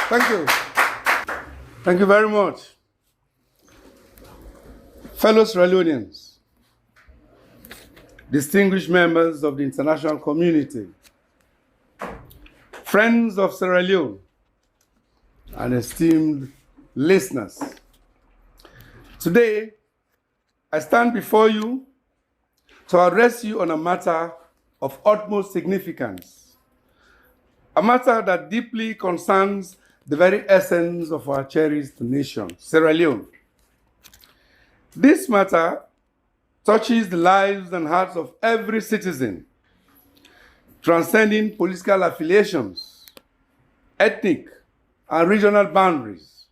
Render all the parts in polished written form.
Thank you. Thank you very much. Fellow Sierra Leoneans, distinguished members of the international community, friends of Sierra Leone, and esteemed listeners. Today, I stand before you to address you on a matter of utmost significance, a matter that deeply concerns the very essence of our cherished nation, Sierra Leone. This matter touches the lives and hearts of every citizen, transcending political affiliations, ethnic and regional boundaries.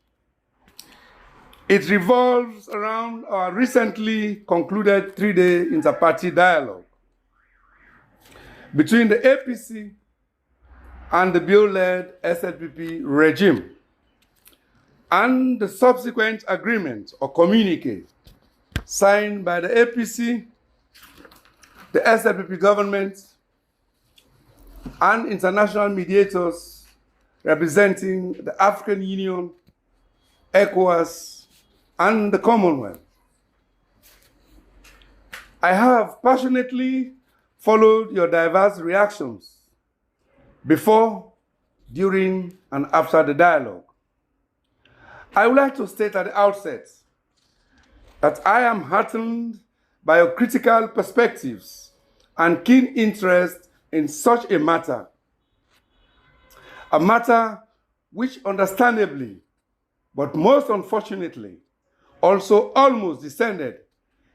It revolves around our recently concluded three-day inter-party dialogue between the APC and the bill-led SLPP regime, and the subsequent agreement or communique signed by the APC, the SLPP government, and international mediators representing the African Union, ECOWAS, and the Commonwealth. I have passionately followed your diverse reactions before, during, and after the dialogue. I would like to state at the outset that I am heartened by your critical perspectives and keen interest in such a matter which understandably, but most unfortunately, also almost descended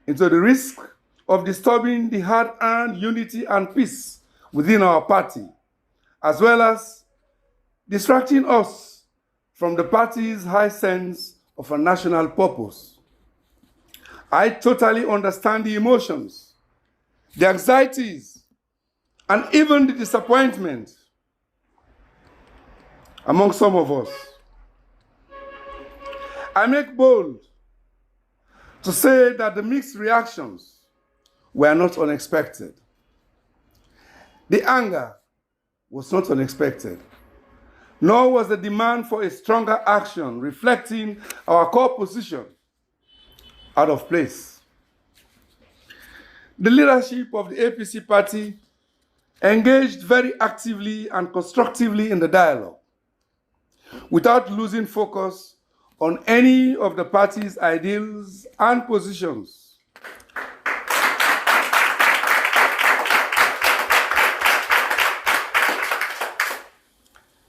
into the risk of disturbing the hard-earned unity and peace within our party, as well as distracting us from the party's high sense of a national purpose. I totally understand the emotions, the anxieties, and even the disappointment among some of us. I make bold to say that the mixed reactions were not unexpected. The anger was not unexpected, nor was the demand for a stronger action reflecting our core position out of place. The leadership of the APC party engaged very actively and constructively in the dialogue, without losing focus on any of the party's ideals and positions.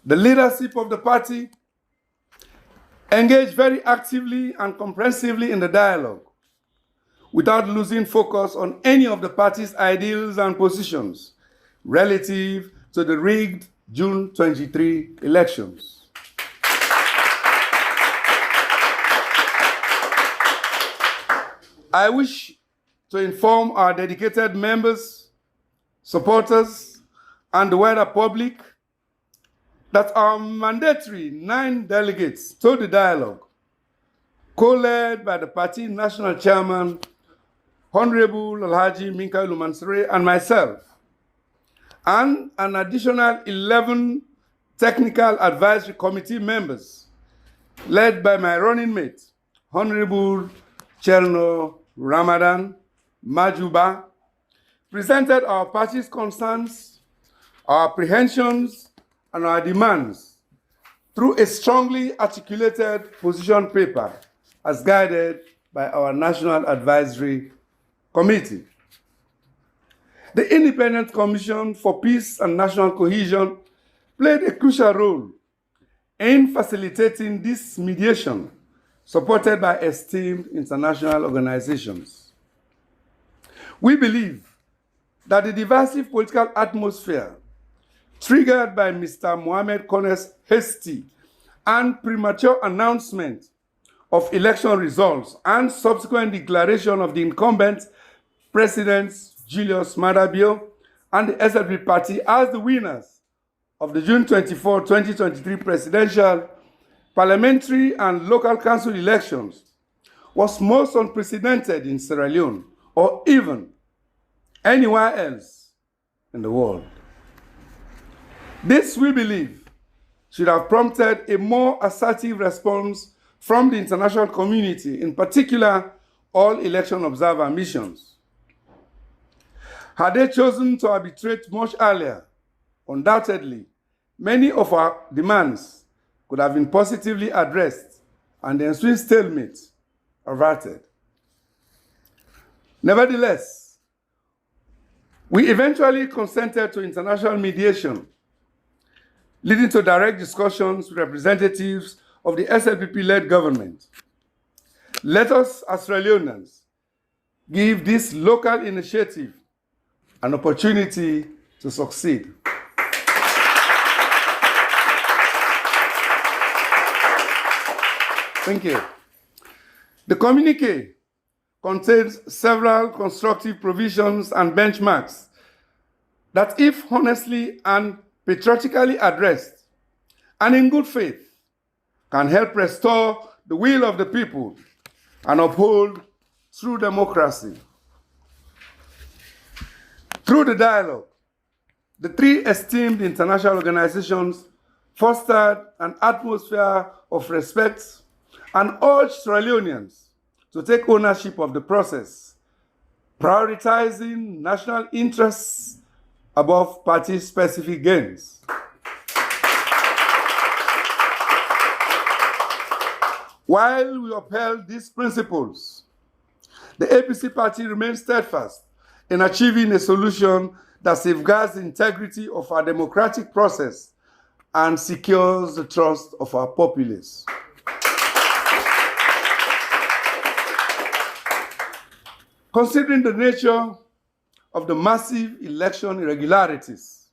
The leadership of the party engaged very actively and comprehensively in the dialogue, without losing focus on any of the party's ideals and positions relative to the rigged June 23 elections. I wish to inform our dedicated members, supporters, and the wider public that our mandatory 9 delegates to the dialogue, co-led by the party national chairman, Honorable Alhaji Minka Lumansere, and myself, and an additional 11 technical advisory committee members, led by my running mate, Honorable Cherno Ramadan Majuba, presented our party's concerns, our apprehensions, and our demands through a strongly articulated position paper as guided by our National Advisory Committee. The Independent Commission for Peace and National Cohesion played a crucial role in facilitating this mediation, supported by esteemed international organizations. We believe that the divisive political atmosphere triggered by Mr. Mohamed Kone's hasty and premature announcement of election results and subsequent declaration of the incumbent President Julius Maada Bio and the SLP party as the winners of the June 24, 2023 presidential, parliamentary, and local council elections was most unprecedented in Sierra Leone or even anywhere else in the world. This, we believe, should have prompted a more assertive response from the international community, in particular, all election observer missions. Had they chosen to arbitrate much earlier, undoubtedly, many of our demands could have been positively addressed and the ensuing stalemate averted. Nevertheless, we eventually consented to international mediation, leading to direct discussions with representatives of the SLPP-led government. Let us, as Sierra Leoneans, give this local initiative an opportunity to succeed. Thank you. The communique contains several constructive provisions and benchmarks that, if honestly and patriotically addressed and in good faith, can help restore the will of the people and uphold true democracy. Through the dialogue, the three esteemed international organizations fostered an atmosphere of respect and urged Sierra Leoneans to take ownership of the process, prioritizing national interests above party-specific gains. While we upheld these principles, the APC party remains steadfast in achieving a solution that safeguards the integrity of our democratic process and secures the trust of our populace. Considering the nature of the massive election irregularities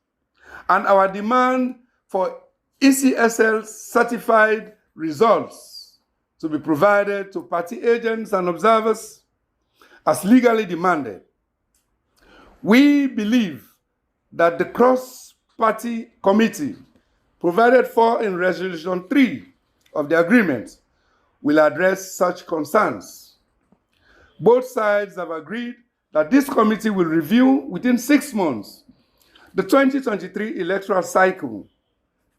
and our demand for ECSL certified results to be provided to party agents and observers as legally demanded, we believe that the cross-party committee provided for in Resolution 3 of the agreement will address such concerns. Both sides have agreed that this committee will review within 6 months the 2023 electoral cycle,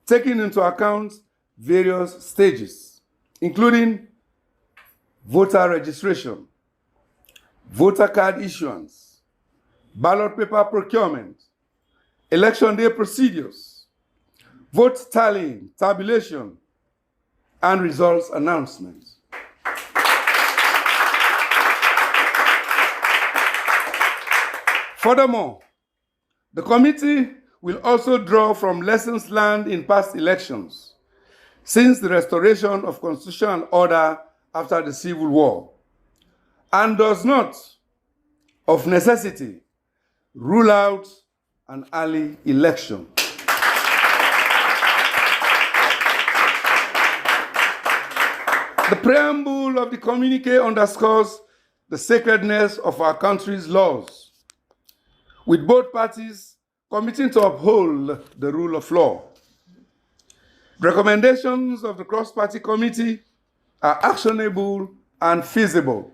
taking into account various stages, including voter registration, voter card issuance, ballot paper procurement, election day procedures, vote tallying, tabulation, and results announcement. Furthermore, the committee will also draw from lessons learned in past elections since the restoration of constitutional order after the Civil War, and does not, of necessity, rule out an early election. The preamble of the communique underscores the sacredness of our country's laws, with both parties committing to uphold the rule of law. Recommendations of the cross-party committee are actionable and feasible.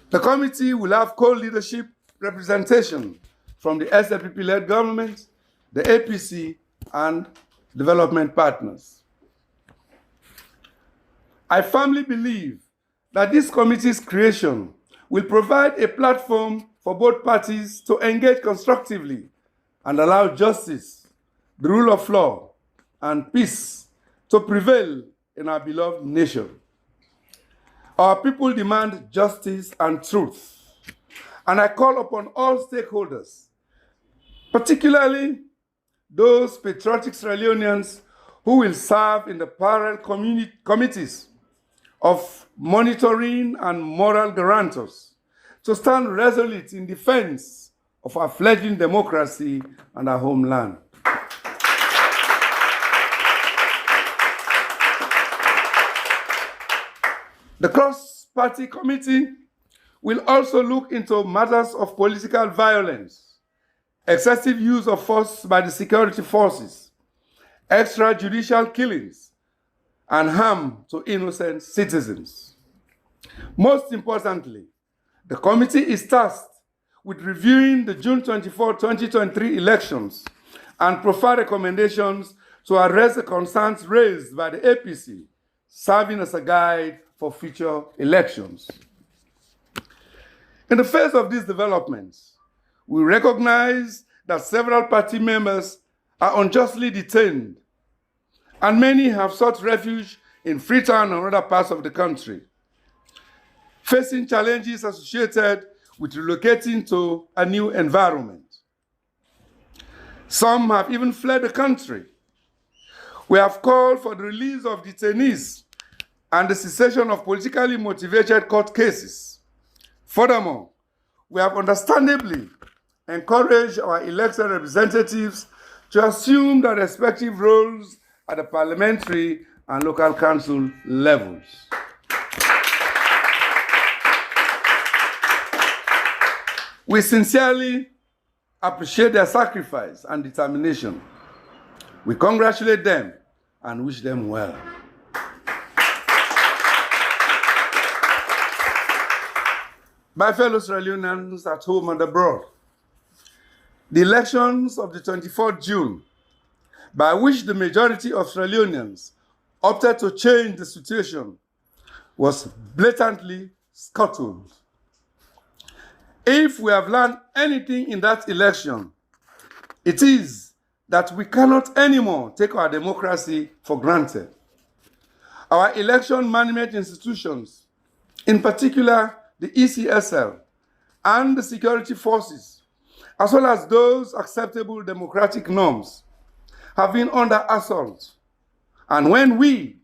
The committee will have co-leadership representation from the SLPP-led government, the APC, and development partners. I firmly believe that this committee's creation will provide a platform for both parties to engage constructively and allow justice, the rule of law, and peace to prevail in our beloved nation. Our people demand justice and truth, and I call upon all stakeholders, particularly those patriotic Sierra Leoneans who will serve in the parallel committees of monitoring and moral guarantors, to stand resolute in defense of our fledgling democracy and our homeland. The cross-party committee will also look into matters of political violence, excessive use of force by the security forces, extrajudicial killings, and harm to innocent citizens. Most importantly, the committee is tasked with reviewing the June 24, 2023 elections and provide recommendations to address the concerns raised by the APC, serving as a guide for future elections. In the face of these developments, we recognize that several party members are unjustly detained, and many have sought refuge in Freetown and other parts of the country, facing challenges associated with relocating to a new environment. Some have even fled the country. We have called for the release of detainees and the cessation of politically motivated court cases. Furthermore, we have understandably encouraged our elected representatives to assume their respective roles at the parliamentary and local council levels. We sincerely appreciate their sacrifice and determination. We congratulate them and wish them well. My fellow Sierra Leoneans at home and abroad, the elections of the 24th June, by which the majority of Sierra Leoneans opted to change the situation, was blatantly scuttled. If we have learned anything in that election, it is that we cannot anymore take our democracy for granted. Our election management institutions, in particular the ECSL and the security forces, as well as those acceptable democratic norms, have been under assault. And when we,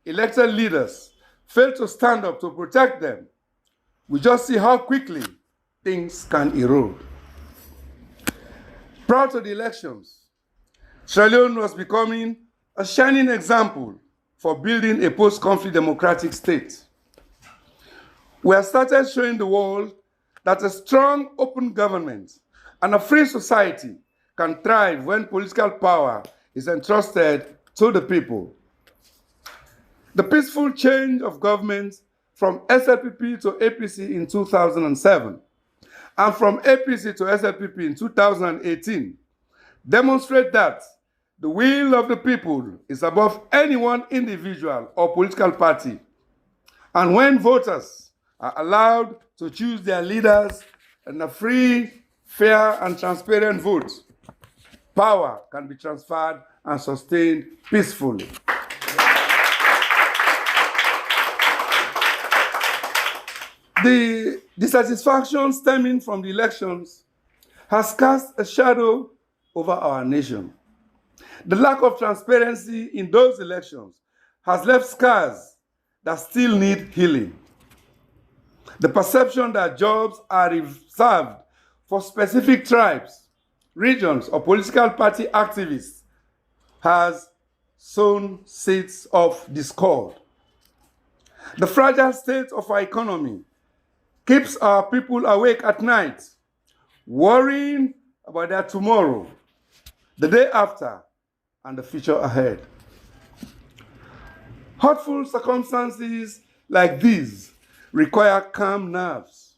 elected leaders, fail to stand up to protect them, we just see how quickly things can erode. Prior to the elections, Sierra Leone was becoming a shining example for building a post-conflict democratic state. We have started showing the world that a strong, open government and a free society can thrive when political power is entrusted to the people. The peaceful change of government from SLPP to APC in 2007 and from APC to SLPP in 2018 demonstrate that the will of the people is above any one individual or political party. And when voters are allowed to choose their leaders in a free, fair, and transparent vote, power can be transferred and sustained peacefully. The dissatisfaction stemming from the elections has cast a shadow over our nation. The lack of transparency in those elections has left scars that still need healing. The perception that jobs are reserved for specific tribes, regions, or political party activists has sown seeds of discord. The fragile state of our economy keeps our people awake at night, worrying about their tomorrow, the day after, and the future ahead. Hurtful circumstances like these require calm nerves,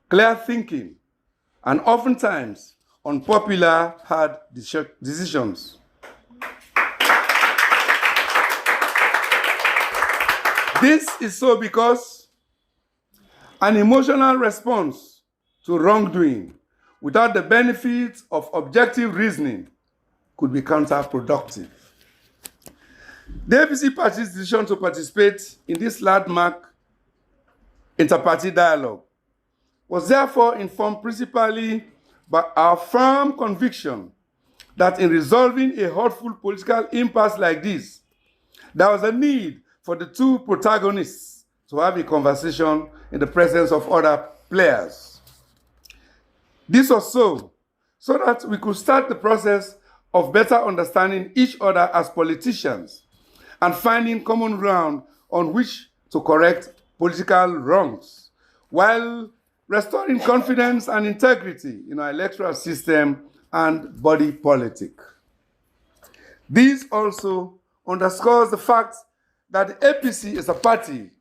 clear thinking, and oftentimes unpopular, hard decisions. This is so because an emotional response to wrongdoing without the benefits of objective reasoning could be counterproductive. The APC party's decision to participate in this landmark inter-party dialogue was therefore informed principally by our firm conviction that in resolving a hurtful political impasse like this, there was a need for the two protagonists to have a conversation in the presence of other players. This was so that we could start the process of better understanding each other as politicians and finding common ground on which to correct political wrongs, while restoring confidence and integrity in our electoral system and body politic. This also underscores the fact that the APC is a party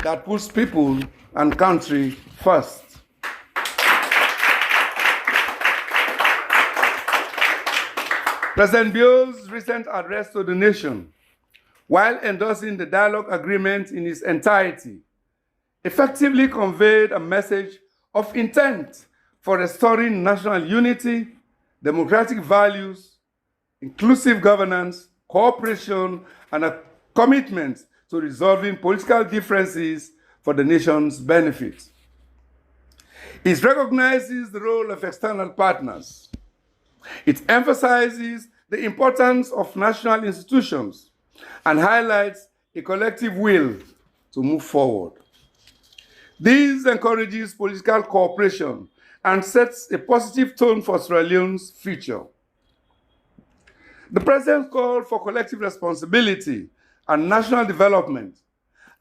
that puts people and country first. President Bio's recent address to the nation, while endorsing the dialogue agreement in its entirety, effectively conveyed a message of intent for restoring national unity, democratic values, inclusive governance, cooperation, and a commitment to resolving political differences for the nation's benefit. It recognizes the role of external partners. It emphasizes the importance of national institutions and highlights a collective will to move forward. This encourages political cooperation and sets a positive tone for Sierra Leone's future. The President's call for collective responsibility and national development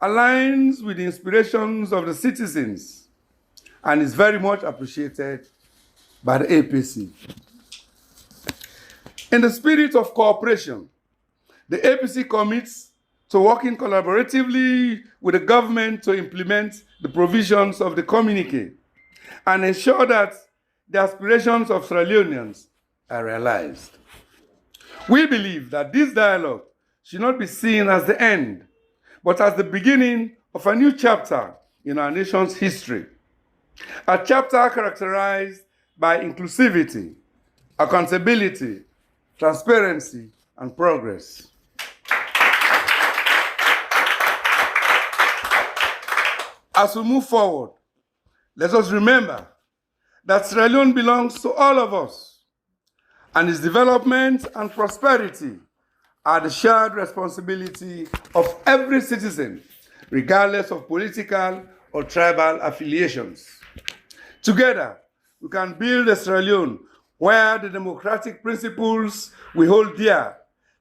aligns with the inspirations of the citizens and is very much appreciated by the APC. In the spirit of cooperation, the APC commits to working collaboratively with the government to implement the provisions of the communique and ensure that the aspirations of Sierra Leoneans are realized. We believe that this dialogue should not be seen as the end, but as the beginning of a new chapter in our nation's history. A chapter characterized by inclusivity, accountability, transparency, and progress. As we move forward, let us remember that Sierra Leone belongs to all of us, and its development and prosperity are the shared responsibility of every citizen, regardless of political or tribal affiliations. Together, we can build a Sierra Leone where the democratic principles we hold dear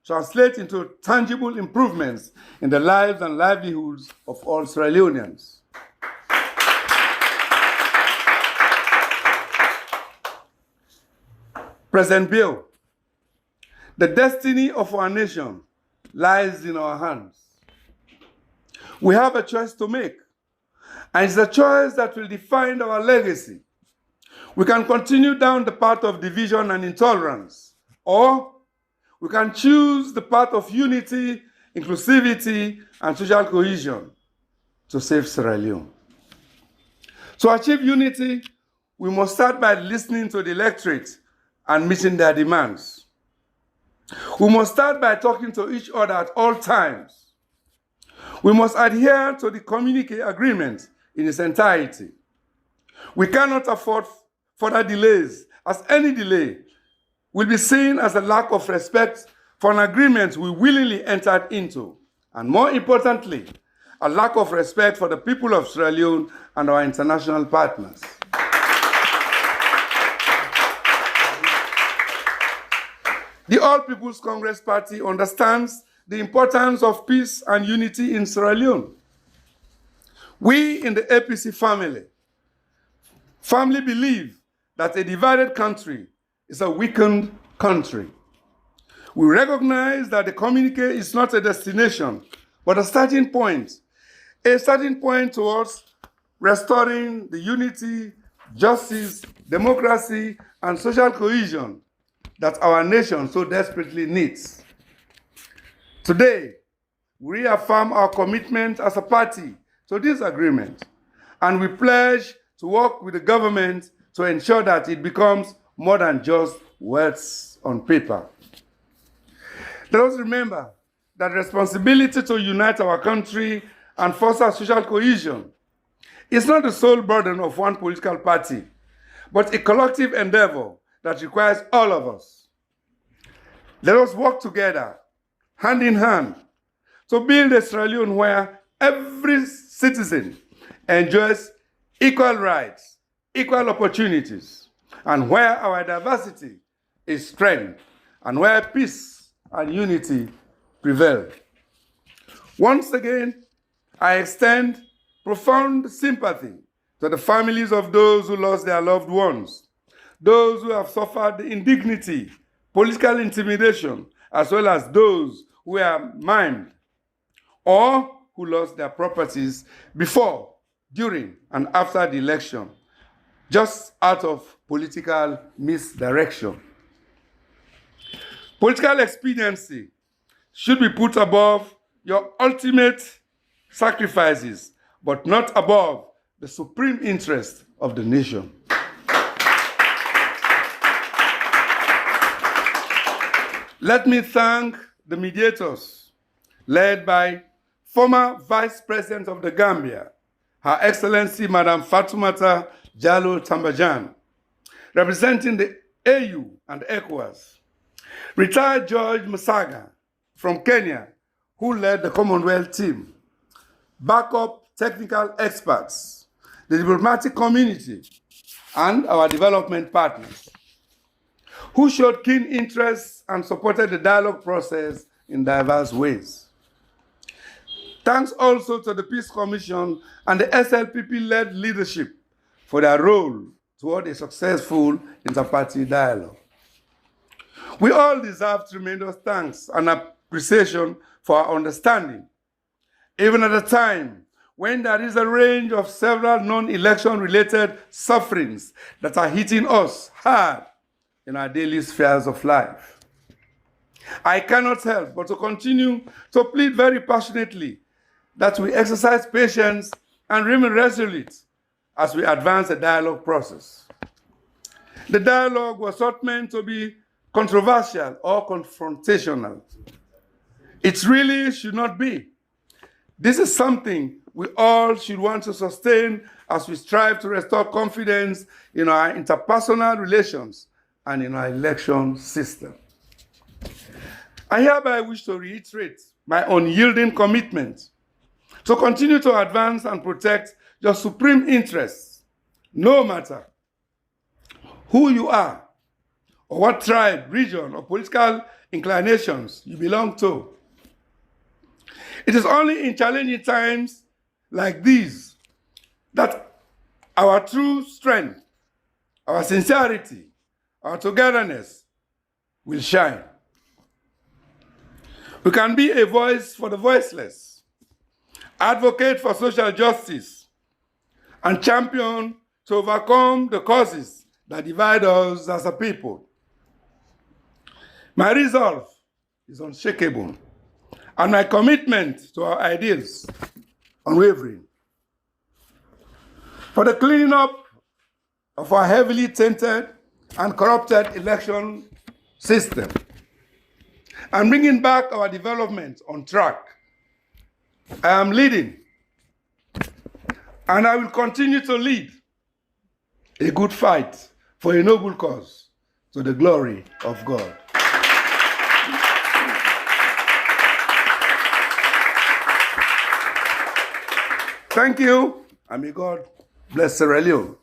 translate into tangible improvements in the lives and livelihoods of all Sierra Leoneans. President Bio, the destiny of our nation lies in our hands. We have a choice to make, and it's a choice that will define our legacy. We can continue down the path of division and intolerance, or we can choose the path of unity, inclusivity, and social cohesion to save Sierra Leone. To achieve unity, we must start by listening to the electorate and meeting their demands. We must start by talking to each other at all times. We must adhere to the communique agreement in its entirety. We cannot afford further delays, as any delay will be seen as a lack of respect for an agreement we willingly entered into, and more importantly, a lack of respect for the people of Sierra Leone and our international partners. The All People's Congress Party understands the importance of peace and unity in Sierra Leone. We in the APC family firmly believe that a divided country is a weakened country. We recognize that the communique is not a destination, but a starting point towards restoring the unity, justice, democracy, and social cohesion that our nation so desperately needs. Today, we reaffirm our commitment as a party to this agreement, and we pledge to work with the government to ensure that it becomes more than just words on paper. Let us remember that responsibility to unite our country and foster social cohesion is not the sole burden of one political party, but a collective endeavor that requires all of us. Let us work together, hand in hand, to build a Sierra Leone where every citizen enjoys equal rights, equal opportunities, and where our diversity is strength, and where peace and unity prevail. Once again, I extend profound sympathy to the families of those who lost their loved ones, those who have suffered the indignity, political intimidation, as well as those who were maimed or who lost their properties before, during, and after the election, just out of political misdirection. Political expediency should be put above your ultimate sacrifices, but not above the supreme interest of the nation. Let me thank the mediators, led by former Vice President of the Gambia, Her Excellency Madam Fatoumata Jallow Tambajan, representing the AU and ECOWAS, retired George Musaga from Kenya, who led the Commonwealth team, backup technical experts, the diplomatic community, and our development partners, who showed keen interest and supported the dialogue process in diverse ways. Thanks also to the Peace Commission and the SLPP-led leadership for their role toward a successful inter-party dialogue. We all deserve tremendous thanks and appreciation for our understanding, even at a time when there is a range of several non-election related sufferings that are hitting us hard in our daily spheres of life. I cannot help but to continue to plead very passionately that we exercise patience and remain resolute as we advance the dialogue process. The dialogue was not meant to be controversial or confrontational. It really should not be. This is something we all should want to sustain as we strive to restore confidence in our interpersonal relations and in our election system. I hereby wish to reiterate my unyielding commitment to continue to advance and protect your supreme interests, no matter who you are, or what tribe, region, or political inclinations you belong to. It is only in challenging times like these that our true strength, our sincerity, our togetherness will shine. We can be a voice for the voiceless, advocate for social justice, and champion to overcome the causes that divide us as a people. My resolve is unshakable, and my commitment to our ideals unwavering. For the cleaning up of our heavily tainted and corrupted election system, and bringing back our development on track, I am leading, and I will continue to lead, a good fight for a noble cause to the glory of God. Thank you, and may God bless Sierra Leone.